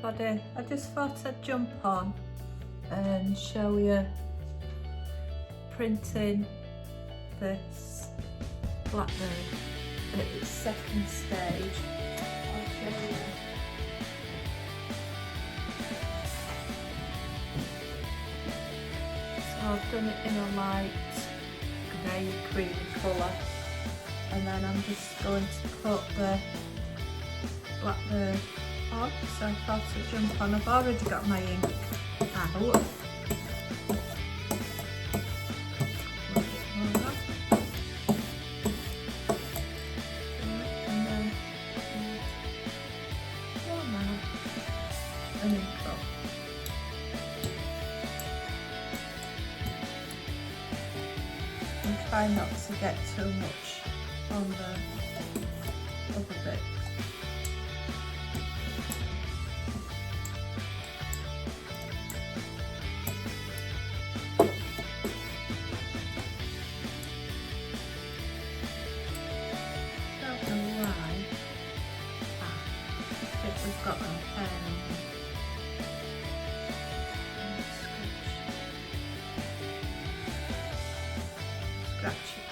everybody, I just thought I'd jump on and show you printing this blackbird at its second stage. I'll show you. So I've done it in a light grey creamy colour, and then I'm just going to put the blackbird on. So I thought I'd jump on. I've already got my ink out. And try not to get too much on the other bit. Don't know why. I think we've got our hair on it. Scratch it.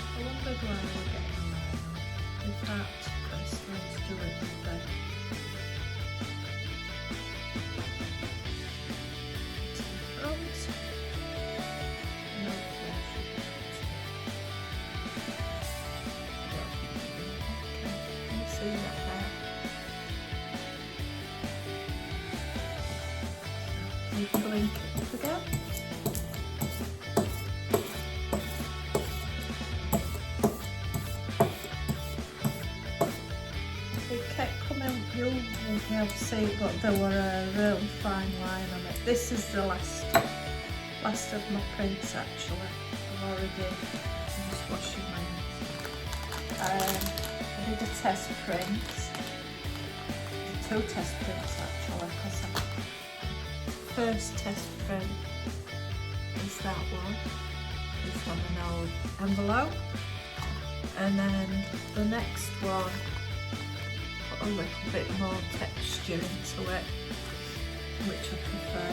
I wondered why we're getting a line on. Is that Chris going to do it with the front? No flash. Okay, can you see that there? Need to link it up again. It kept coming, you won't be able to see it, but there were a really fine line on it. This is the last of my prints actually. I'm just washing my hands. I did a test print. Two test prints actually, because first test print is that one. It's on an old envelope, and then the next one put a little bit more texture into it, which I prefer.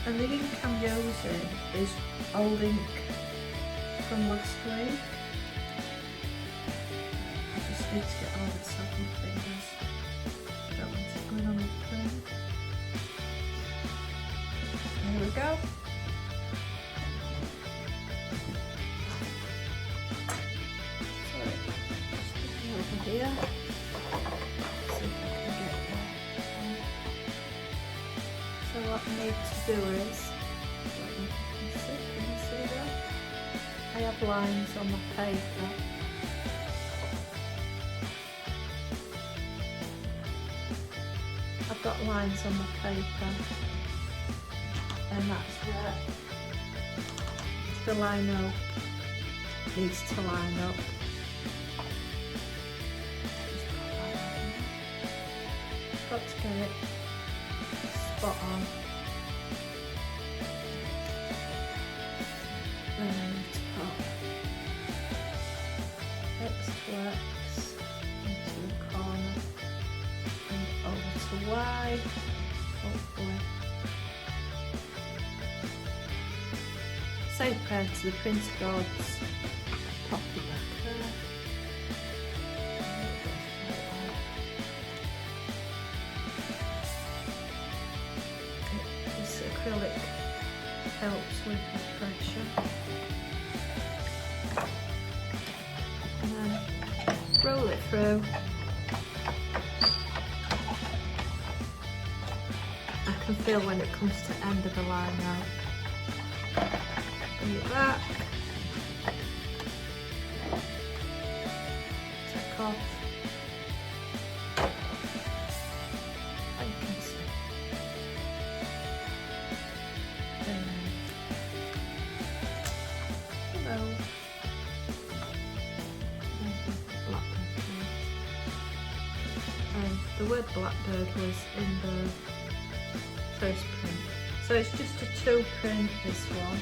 And the ink I'm using is old ink from last week. I just need to get all this off my fingers. I don't want it going on the print. There we go. Sorry, just put it over here. See if I can get there. So what I need to do is, can you see that? I have lines on my paper. I've got lines on my paper, and that's where the lino needs to line up. Got to get it spot on. Then I need to put X to X into the corner and over to Y, hopefully. Say a prayer to the printer gods, pop it back there. This acrylic helps with the pressure. And then roll it through. I can feel when it comes to the end of the line now. Bring it back. Take off. And you can see. Hello. The word blackbird was in the first print, so it's just a 2 print, this one.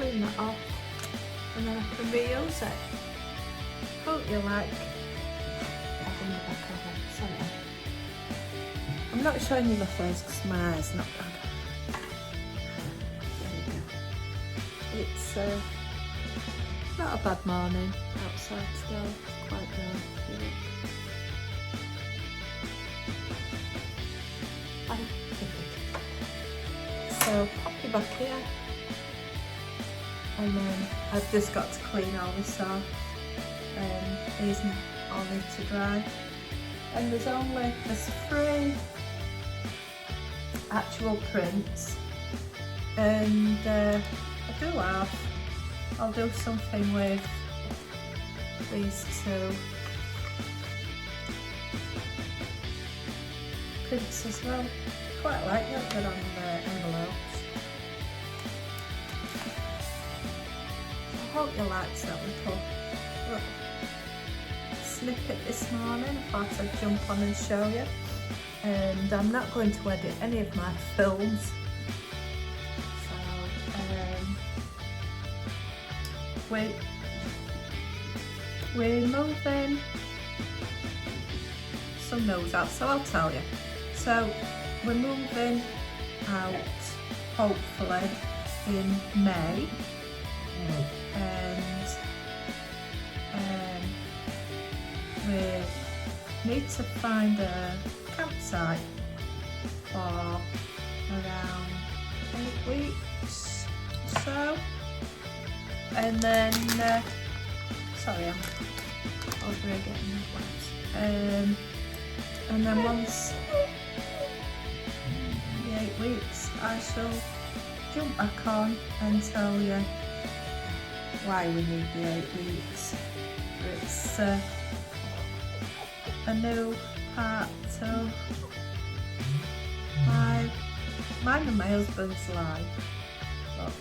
clean that off and then I can reuse it. Hope you like. Sorry. I'm not showing you my face because my eye's not bad. There we go. It's not a bad morning outside today. It's quite dark. So pop you back here, and then I've just got to clean all this off. These all need to dry, and there's 3 actual prints, and I'll do something with these 2 prints as well. Quite like that they're on the envelopes. I hope you liked that little snippet this morning. I thought I'd jump on and show you. And I'm not going to edit any of my films. So we're moving some nose out, so I'll tell you. So we're moving out hopefully in May, and we need to find a campsite for around 8 weeks or so, and then sorry, I'm over here getting the wax. And then once the 8 weeks, I shall jump back on and tell you why we need the 8 weeks. It's a new part of mine and my husband's life. But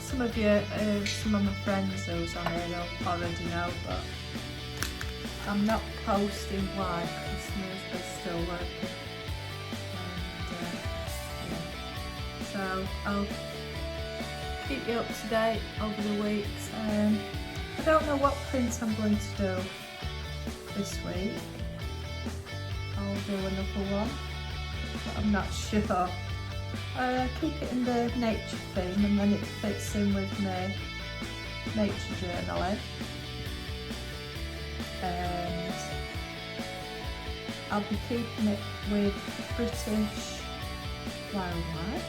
some of you, some of my friends who's on here already know, but I'm not posting why because my husband's still working. So I'll keep you up to date over the weeks. I don't know what print I'm going to do this week. I'll do another one, but I'm not sure. Keep it in the nature theme, and then it fits in with my nature journaling. And I'll be keeping it with British wildlife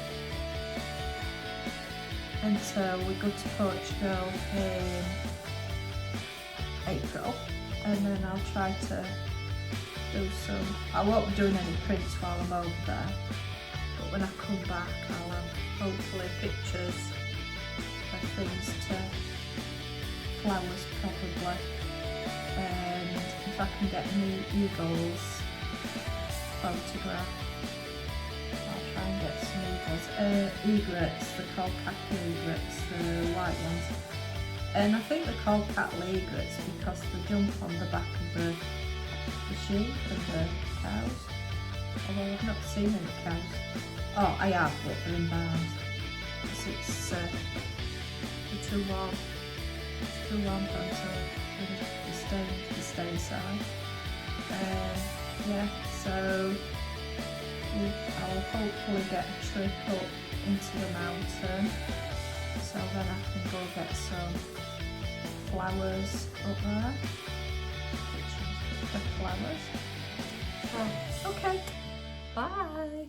until we go to Portugal in April, and then I'll try to do some. I won't be doing any prints while I'm over there, but when I come back I'll have hopefully pictures of things to flowers probably, and if I can get any eagles photographed, I'll try and get some eagles. Egrets, they're called cattle egrets, the white ones. And I think they're called cattle egrets because they jump on the back of the sheep and the cows. Although I've not seen any cows. Oh, I have, but they're in barns. Because it's too warm. It's too warm for them, so they stay inside. Yeah, so I'll hopefully get a trip up into the mountain, so then I can go get some flowers up there, pictures of flowers. So, okay, bye.